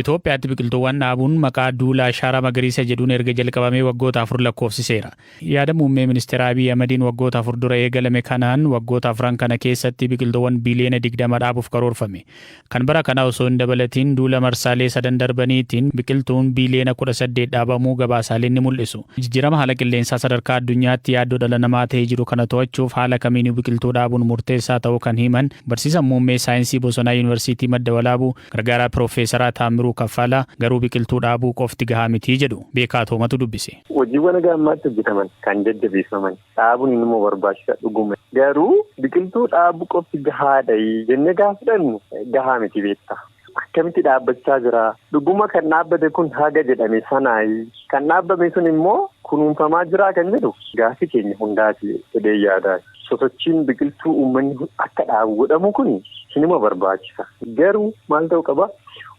Itoophiyaatti biqiltuuwwan dhaabuun maqaa duula ashaaraa magariisa jedhuun erga jalqabamee waggoota 4 lakkoofsiseera. Yaada muummee ministeera Abiy Ahmediin waggoota 4 dura eegalame kanaan waggoota 4 kana keessatti biqiltuuwwan biliyoona 20 dhaabuuf karoorfame. Kan bara kana osoo hin dabalatiin duula marsaalee 3 darbaniitiin biqiltuun biliyoona 18 dhaabamuu gabaasaaleen ni mul'isu. Jijjiirama haala qilleensaa sadarkaa addunyaatti yaaddoo dhala namaa ta'ee jiru kana to'achuuf haala kamiinuu biqiltuu dhaabuun murteessaa ta'uu kan himan barsiisaan muummee saayinsii bosonaa Yuunivarsiitii Madda Walaabuu gargaaraa Piroofeesaraa Taamiruu Kaffalaa garuu biqiltuu dhaabuu qofti gahaa miti jedhu beekaa Toomatu dubbise. Hojiiwwan gammaatti hojjetaman kan jajjabeeffaman dhaabuun immoo barbaachisaa dhuguma. Garuu biqiltuu dhaabuu qofti gahaadha jennee gaafadhannu gahaa miti beektaa. Akkamitti dhaabbachaa jira? Dhuguma kan dhaabbate kun haga jedhame sanaayi. Kan dhaabbame sun immoo kunuunfamaa jira kan jedhu gaafii keenya hundaati jedhee yaada. Sosochiin biqiltuu uummanni akka dhaabu godhamu kun sinima barbaachisa. Garuu maal ta'uu qaba?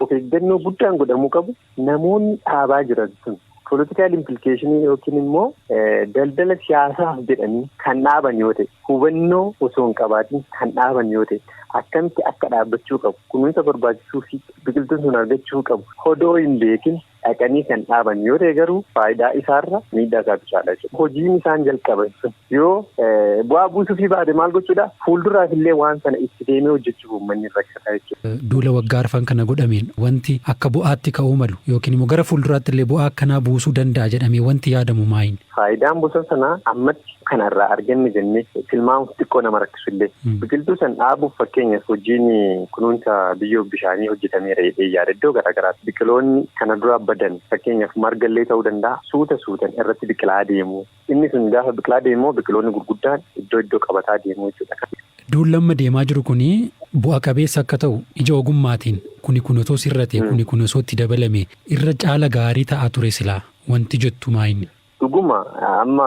Of eeggannoo guddaan godhamuu qabu. Namoonni dhaabaa jiran sun political implication yookiin immoo daldala siyaasaaf jedhanii kan dhaaban yoo ta'e, hubannoo osoo hin qabaatiin kan dhaaban yoo ta'e, akkamitti akka dhaabbachuu qabu, kunuunsa barbaachisuu fi biqiltuun sun argachuu qabu, odoo hin beekin dhaqanii kan dhaaban yoo ta'e garuu faayidaa isaarra miidhaa isaatu caala jechuudha. Hojiin isaan jalqaban sun yoo bu'aa buusuu fi baate maal gochuudha? Fuulduraaf illee waan sana itti deemee hojjechuuf uummanni rakkataa jechuudha. Duula waggaa arfan kana godhameen wanti akka bu'aatti ka'uu malu yookiin immoo gara fuulduraatti illee bu'aa akkanaa buusuu danda'a jedhamee wanti yaadamu maayin? Faayidaan bosona sanaa ammatti kanarraa arganne jennee tilmaamuuf xiqqoo nama rakkisu illee. Biqiltuu san dhaabuuf fakkeenyaaf hojiin kunuunsa biyyoo bishaanii hojjetameera jedhee yaada iddoo garaagaraatti. Biqiloonni kana dura badan fakkeenyaaf margallee ta'uu danda'a suutan irratti biqilaa deemu. Inni sun gaafa biqilaa deemu biqiloonni gurguddaan iddoo qabataa deemu jechuudha. Duulli amma deemaa jiru kuni bu'a qabeessa akka ta'u ija ogummaatiin kuni osoo sirrate kuni osoo itti dabalame irra caala gaarii ta'aa ture silaa wanti jettu maayini? Dhuguma amma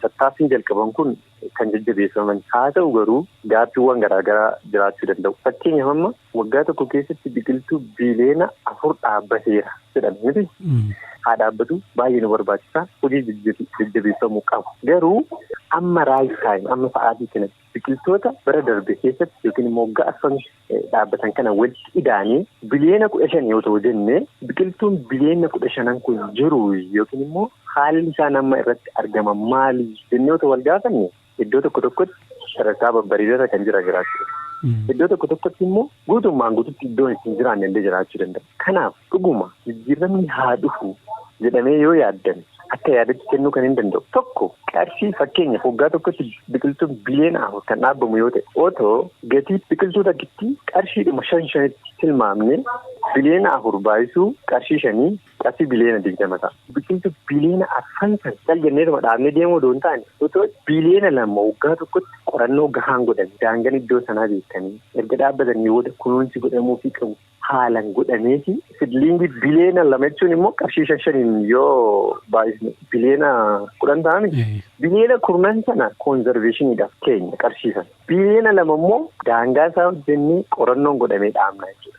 tattaaffiin jalqaban kun kan jajjabeeffaman haa ta'u garuu gaaffiiwwan garaagaraa jiraachuu danda'u. Fakkeenyaaf amma waggaa tokko keessatti biqiltuu biliyoona 4 dhaabbateera jedhame miti. Haa dhaabbatu baay'ee nu barbaachisa. Hojii jajjabeeffamuu qabu. Garuu amma raayit taayim amma sa'aatii kanatti biqiltoota bara darbe keessatti yookiin immoo waggaa arfan dhaabbatan kana walitti idaanii biliyoona 15 yoo ta'u jennee biqiltuun biliyoona 15 kun jiru yookiin immoo haalli isaan amma irratti argaman maali jennee otoo wal gaafanne iddoo tokkotti sadarkaa babbareedaa kan jiraachuu. Iddoo tokkotti immoo guutummaan guututti iddoon ittiin jiraanne illee jiraachuu danda'a. Kanaaf dhuguma jijjiiramni haa dhufu jedhamee yoo yaaddan akka yaadatti kennuu kan hin danda'u. Tokko qarshii fakkeenyaaf waggaa tokkotti biqiltuun biliyoona 4 kan dhaabbamu yoo ta'e otoo gatii biqiltuu tokkitti qarshiidhuma 5 tilmaamne biliyoona 4 baay'isuu qarshii 5 qarshii biliyoona 20 ta'a. Biqiltuu biliyoona 4 salganneetuma dhaabnee deemuu odoo hin taane otoo biliyoona 2 waggaa tokkotti qorannoo gahaan godhan daangaan iddoo sanaa beekanii erga dhaabbatanii booda kunuunsi godhamuufii qabu haalan godhamee fi sidliingii biliyoona 2 jechuun immoo qarshii 5 yoo baay'isne biliyoona 10 ta'an biliyoona 10 sana koonzarveeshiniidhaaf keenya qarshiisan biliyoona 2 immoo daangaa isaa hojjennee qorannoon godhamee dhaabna jechuudha.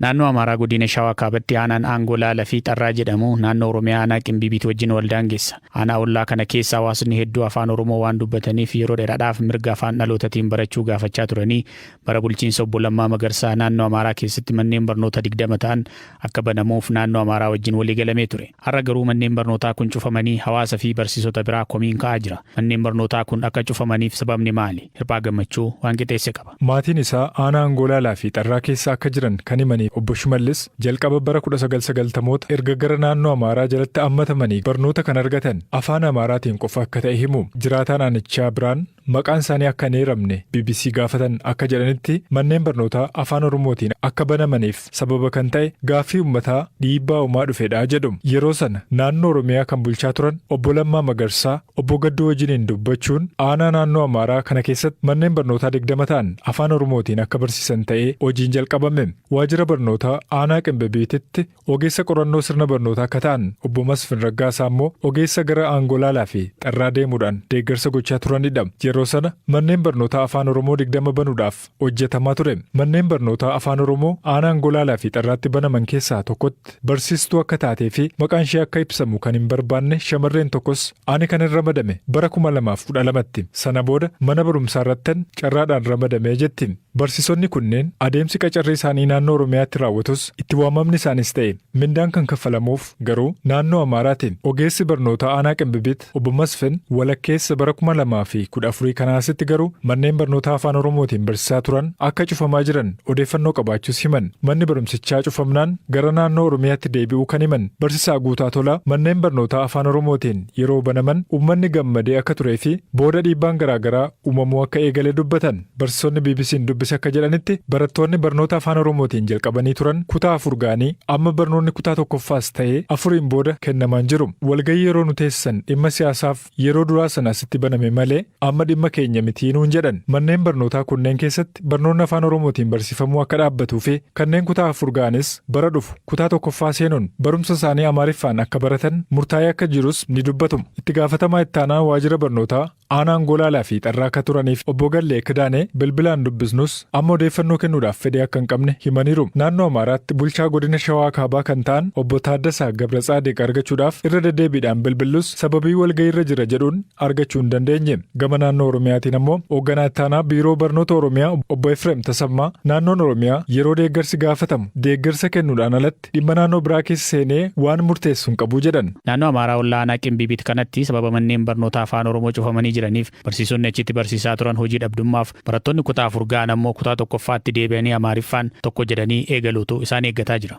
Naannoo Amaaraa godina Shawaa Kaabaatti aanaan aangoo laalaa fi xarraa jedhamu naannoo Oromiyaa aanaa Qimbibiitti wajjin wal daangeessa. Aanaa ollaa kana keessa hawaasni hedduu afaan Oromoo waan dubbataniif yeroo dheeraadhaaf mirga afaan dhalootatiin barachuu gaafachaa turanii bara bulchiinsa obbo Lammaa Magarsaa naannoo Amaaraa keessatti manneen barnoota 20 ta'an akka banamuuf naannoo Amaaraa wajjin walii galamee ture. Har'a garuu manneen barnootaa kun cufamanii hawaasa fi barsiisota biraa komiin ka'aa jira. Manneen barnootaa kun akka cufamaniif sababni maali? Hirphaa Gammachuu waan qixeesse qaba. Maatiin isaa aanaa aangoo laalaa fi xarraa keessa akka jiran kan himanii Obbo Shimallis jalqaba bara 1990moota erga gara naannoo Amaaraa jalatti hammatamanii barnoota kan argatan afaan Amaaraatiin qofa akka ta'e himu. Jiraataa naannichaa biraan maqaan isaanii akka hin eeramne BBC gaafatan akka jedhanitti manneen barnootaa afaan Oromootiin akka banamaniif sababa kan ta'e gaaffii uummataa dhiibbaa uumaa dhufedha jedhu. Yeroo sana naannoo Oromiyaa kan bulchaa turan obbo Lammaa Magarsaa obbo Gadduu wajjiniin dubbachuun aanaa naannoo Amaaraa kana keessatti manneen barnootaa 20 ta'an afaan Oromootiin akka barsiisan ta'ee hojiin jalqabame. Waajjira barnootaa aanaa Qimbibiititti ogeessa qorannoo sirna barnootaa akka ta'an obbo Masfin Raggaasaa immoo ogeessa gara aangoo laalaa fi xarraa deemuudhaan deeggarsa gochaa turanidha. Yeroo sana manneen barnootaa afaan Oromoo 20 banuudhaaf hojjetamaa ture. Manneen barnootaa afaan Oromoo aanaan Golaalaa fi Xarraatti banaman keessaa tokkotti barsiistuu akka taatee fi maqaan ishee akka ibsamu kan hin barbaanne shamarreen tokkos ani kan hin ramadame bara 2012tti. Sana booda mana barumsaa irrattan carraadhaan ramadamee jetti. Barsiisonni kunneen adeemsi qacarrii isaanii naannoo Oromiyaatti raawwatus itti waamamni isaanis ta'e mindaan kan kaffalamuuf garuu naannoo Amaaraati. Ogeessi barnootaa aanaa Qimbibiit obbo Masfin walakkeessa bara 2014 kanaasitti garuu manneen barnootaa afaan Oromootiin barsiisaa turan akka cufamaa jiran odeeffannoo qabaachuus himan. Manni barumsichaa cufamnaan gara naannoo Oromiyaatti deebi'uu kan himan barsiisaa Guutaa Tolaa manneen barnootaa afaan Oromootiin yeroo banaman uummanni gammadee akka turee fi booda dhiibbaan garaagaraa uumamuu akka eegalee dubbatan. Barsiisonni BBC'n dubbise akka jedhanitti barattoonni barnoota afaan Oromootiin jalqabanii turan kutaa 4 ga'anii amma barnoonni kutaa 1ffaas ta'ee 4 booda kennamaan jiru. Walgayii yeroo nu teessisan dhimma siyaasaaf yeroo duraa sanaasitti baname malee amma dhimma keenya mitii nuun jedhan. Manneen barnootaa kunneen keessatti barnoonni afaan Oromootiin barsiifamuu akka dhaabbatuu fi kanneen kutaa 4 ga'anis bara dhufu kutaa 1ffaa seenuun barumsa isaanii Amaariffaan akka baratan murtaa'ee akka jirus ni dubbatu. Itti gaafatamaa itti aanaa waajjira barnootaa aanaan Golaalaa fi Xarraa akka turaniif obbo Gallee Kidaanee bilbilaan dubbisnus amma odeeffannoo kennuudhaaf fedhii akka hin qabne himaniiru. Naannoo Amaaraatti bulchaa godina Shawaa Kaabaa kan ta'an obbo Taaddasaa Gabratsaadiq argachuudhaaf irra deddeebiidhaan bilbillus sababii walgayiirra jira jedhuun argachuu hin dandeenye. Gama naannoo Oromiyaatiin ammoo hoogganaa itti aanaa biiroo barnoota Oromiyaa obbo Efreem Tasammaa naannoon Oromiyaa yeroo deeggarsi gaafatamu deeggarsa kennuudhaan alatti dhimma naannoo biraa keessa seenee waan murteessu hin qabu jedhan. Naannoo Amaaraa olaanaa Qimbibiit kanatti sababa manneen barnoota afaan Oromoo cufamanii jiraniif barsiisonni achitti barsiisaa turan hojii dhabdummaaf barattoonni kutaa 4 ga'an ammoo kutaa 1ffaatti deebi'anii Amaariffaan tokko jedhanii eegaluutu isaan eeggataa jira.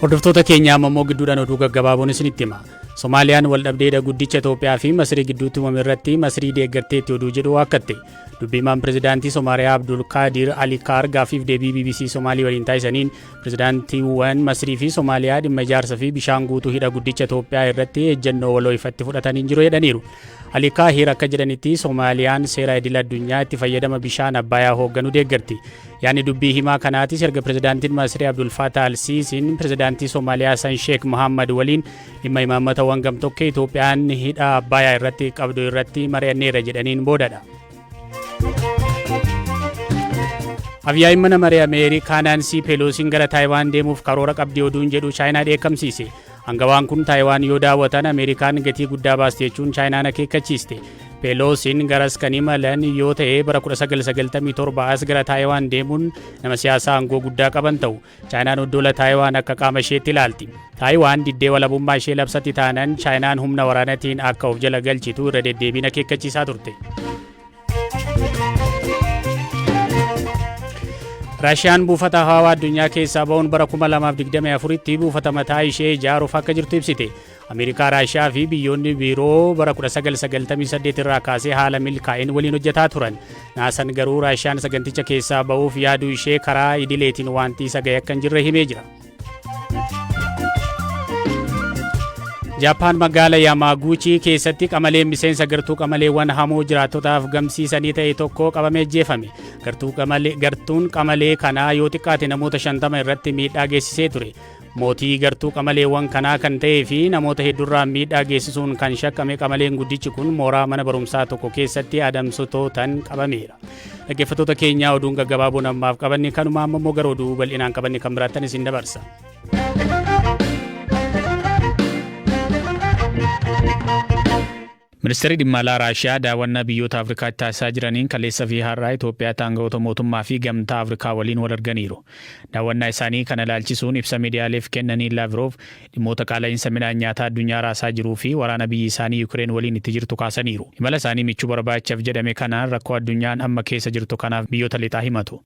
Hordoftoota keenya ammoo gidduudhaan oduu gaggabaaboon isinitti hima. Somaaliyaan waldhabdeedha guddicha Itoophiyaa fi Masrii gidduutti uumame irratti Masrii deeggarteetti oduu jedhu akkatte. Dubbiimaan pirezidaantii Somaaliyaa Abdul Qaadir Ali Kaar gaafiif deebii BBC Somaalii waliin taasisaniin pirezidaantiiwwan Masrii fi Somaaliyaa dhimma ijaarsa fi bishaan guutuu hidha guddicha Itoophiyaa irratti ejjennoo waloo ifatti fudhatanii jiru jedhaniiru. Ali Kaahir akka jedhanitti Somaaliyaan seera idil addunyaa itti fayyadama bishaan Abbayyaa hoogganu deeggarti. Yaani dubbii himaa kanaatis erga pirezidaantiin Masrii Abdul Fattah al-Siisiin pirezidaantii Somaaliyaa San Sheekh Mohammad waliin dhimma imaammataawwan gamtokkee Itoophiyaan hidha Abbayyaa irratti qabdu irratti mari'anneera jedhaniin boodadha. Afyaa'in mana maree Ameerikaa Naansi Peloosiin gara Taayiwaan deemuuf karoora qabdi oduun jedhu Chaayinaa dheekkamsiise. Hangawaan kun Taayiwaan yoo daawwatan Ameerikaan gatii guddaa baasti jechuun Chaayinaan akeekkachiiste. Peloosiin garas kan imalan yoo ta'e bara 1997 as gara Taayiwaan deemuun nama siyaasaa aangoo guddaa qaban ta'u. Chaayinaan oddola Taayiwaan akka qaama isheetti ilaalti. Taayiwaan diddee walabummaa ishee labsatti taanan Chaayinaan humna waraanaatiin akka of jala galchitu irra deddeebiin akeekkachiisaa turte. Raashiyaan buufata hawaa addunyaa keessaa ba'uun bara 2024tti buufata mataa ishee ijaaruuf akka jirtu ibsite. Ameerikaa, Raashiyaa fi biyyoonni biroo bara 1998 irraa kaasee haala milkaa'in waliin hojjetaa turan. Naasan garuu Raashiyaan saganticha keessaa ba'uuf yaaduu ishee karaa idileetiin wanti isa ga'e akka hin jirre himee jira. Jaapaan magaalaa Yamaguchi keessatti qamaleen miseensa gartuu qamaleewwan hamoo jiraattotaaf gamsiisanii ta'e tokko qabamee ajjeefame. Gartuun qamalee kanaa yoo xiqqaate namoota 50 irratti miidhaa geessisee ture. Mootii gartuu qamaleewwan kanaa kan ta'ee fi namoota hedduurraa miidhaa geessisuun kan shakkame qamaleen guddichi kun mooraa mana barumsaa tokko keessatti adamsitootaan qabameera. Dhaggeeffattoota keenyaa oduun gaggabaaboon ammaaf qabanne kanuma ammoo gara oduu bal'inaan qabanne kan biraattan isin dabarsa. Ministeerri dhimma alaa Raashiyaa daawwannaa biyyoota Afrikaatti taasisaa jiraniin kaleessa fi har'aa Itoophiyaatti aangawoota mootummaa fi gamtaa Afrikaa waliin wal arganiiru. Daawwannaa isaanii kana ilaalchisuun ibsa miidiyaaleef kennaniin Laavrov dhimmoota qaala'insa midhaan nyaataa addunyaa raasaa jiruu fi waraana biyyi isaanii Yuukireen waliin itti jirtu kaasaniiru. Imala isaanii michuu barbaachaaf jedhame kanaan rakkoo addunyaan amma keessa jirtu kanaaf biyyoota lixaa himatu.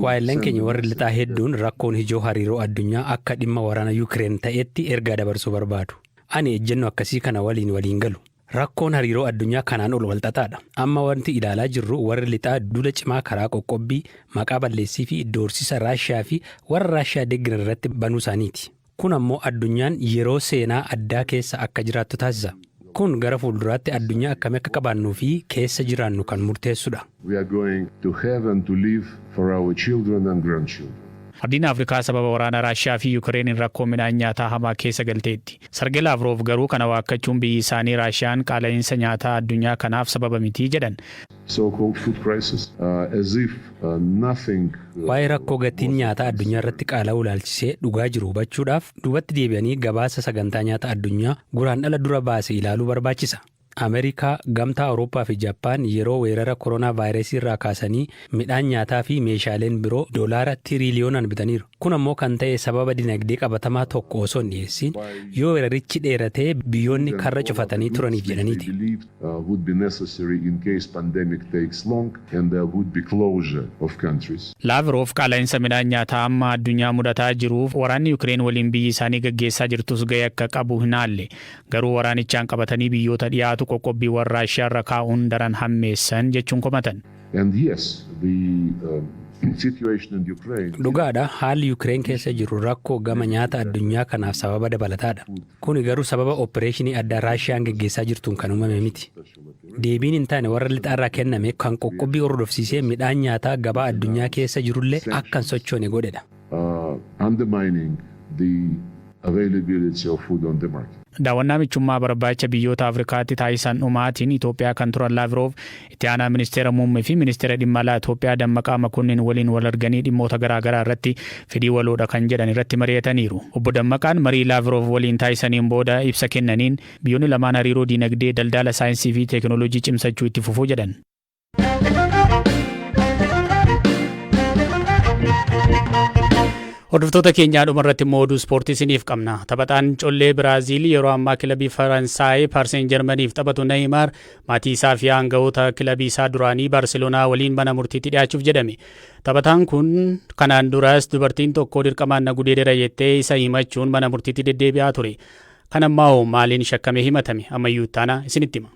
Waayillan keenya warri lixaa hedduun rakkoon ijoo hariiroo addunyaa akka dhimma waraana Yuukireen ta'etti ergaa dabarsuu barbaadu. Ani ejjennoo akkasii kana waliin galu. Rakkoon hariiroo addunyaa kanaan ol walxaxaadha. Amma wanti ilaalaa jirru warri lixaa dula cimaa karaa qoqqobbii, maqaa balleessii fi iddoo horsiisa Raashiyaa fi warra Raashiyaa deeggaran irratti banuu isaaniiti. Kun ammoo addunyaan yeroo seenaa addaa keessa akka jiraattu taasisa. Kun gara fuulduraatti addunyaa akkamii akka qabaannuu fi keessa jiraannu kan murteessudha. Ardiin Afrikaa sababa waraana Raashiyaa fi Yukireeniin rakkoo midhaan nyaataa hamaa keessa galteetti. Sergey Lavrov garuu kana waakkachuun biyyi isaanii Raashiyaan qaala'insa nyaataa addunyaa kanaaf sababa miti jedhan. Waa'ee rakkoo gatiin nyaataa addunyaa irratti qaala'uu ilaalchisee dhugaa jiru hubachuudhaaf duubatti deebi'anii gabaasa sagantaa nyaataa addunyaa guraandhala dura baase ilaaluu barbaachisa. Ameerikaa, Gamtaa Awurooppaa fi Jaappaan yeroo weerara koronaa vaayirasii irraa kaasanii midhaan nyaataa fi meeshaaleen biroo doolaara tiriliyoonaan bitaniiru. Kun ammoo kan ta'e sababa dinagdee qabatamaa tokko osoo hin dhiyeessin yoo weerarichi dheeratee biyyoonni karra cufatanii turaniif jedhaniiti. Lavrov qaala'insa midhaan nyaataa amma addunyaa mudataa jiruuf waraanni Yukireen waliin biyyi isaanii gaggeessaa jirtus gahee akka qabu hin haalle. Garuu waraanichaan qabatanii biyyoota dhiyaatu qoqqobbiiwwan Raashiyaa irra kaa'uun daran hammeessan jechuun komatan. Dhugaadha, haalli Yukireen keessa jiru rakkoo gama nyaata addunyaa kanaaf sababa dabalataadha. Kuni garuu sababa opereeshinii addaa Raashiyaan gaggeessaa jirtuun kan uumame miti. Deebiin hin taane warra lixaarraa kenname kan qoqqobbii hordofsiisee midhaan nyaataa gabaa addunyaa keessa jirullee akka hin sochoone godhedha. Daawwannaa michummaa barbaacha biyyoota Afrikaatti taasisan dhumaatiin Itoophiyaa kan turan Lavrov itti aanaa ministeera muummee fi ministeera dhimma alaa Itoophiyaa Dammaqaa Makonnin waliin wal arganii dhimmoota garaagaraa irratti fedhii waloodha kan jedhan irratti mari'ataniiru. Obbo Dammaqaan marii Lavrov waliin taasisaniin booda ibsa kennaniin biyyoonni lamaan hariiroo diinagdee, daldala, saayinsii fi teekinooloojii cimsachuu itti fufuu jedhan. Hordoftoota keenyaa dhumarratti immoo oduu ispoortii isiniif qabna. Taphataan collee Biraaziil yeroo ammaa kilabii Faransaay Paris Saint-Germainiif taphatu Neymar maatii isaa fi aangawoota kilabii isaa duraanii Barseloonaa waliin mana murtiitti dhiyaachuuf jedhame. Taphataan kun kanaan duras dubartiin tokko dirqamaan na gudeedera jettee isa himachuun mana murtiitti deddeebi'aa ture. Kan ammoo maaliin shakkamee himatame ammayyuu taana isinitti hima.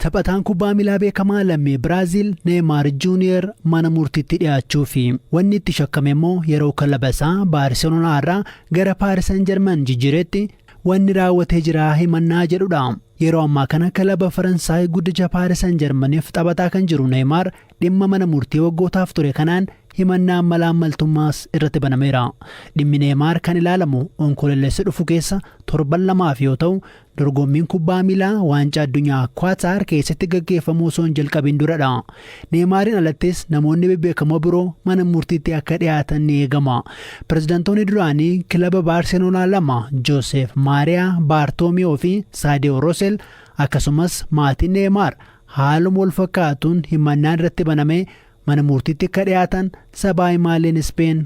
Taphataan kubbaa miilaa beekamaa lammii Biraaziil Neymar Junior mana murtiitti dhiyaachuu fi wanni itti shakkame immoo yeroo kilaba isaa Barseloonaa irraa gara Paris Saint-Germain jijjiiretti wanni raawwatee jira himannaa jedhudha. Yeroo ammaa kana kilaba Faransaay guddicha Paris Saint-Germainiif taphataa kan jiru Neymar dhimma mana murtii waggootaaf ture kanaan himannaa malaamaltummaas irratti banameera. Dhimmi Neymar kan ilaalamu onkololeessa dhufu keessa torban lamaaf yoo ta'u dorgommiin kubbaa miilaa waancaa addunyaa Qatar keessatti gaggeeffamuu osoo hin jalqabin duradha. Neymaariin alattis namoonni bebbeekamoo biroo mana murtiitti akka dhiyaatan ni eegama. Pirezidaantoonni duraanii kilaba Barseloonaa lama Joosef Maariyaa Baartoomiyoo fi Saadiyoo Roosel akkasumas maatiin Neymar haaluma wal fakkaatuun himannaan irratti banamee mana murtiitti akka dhiyaatan sabaa himaaleen Ispeen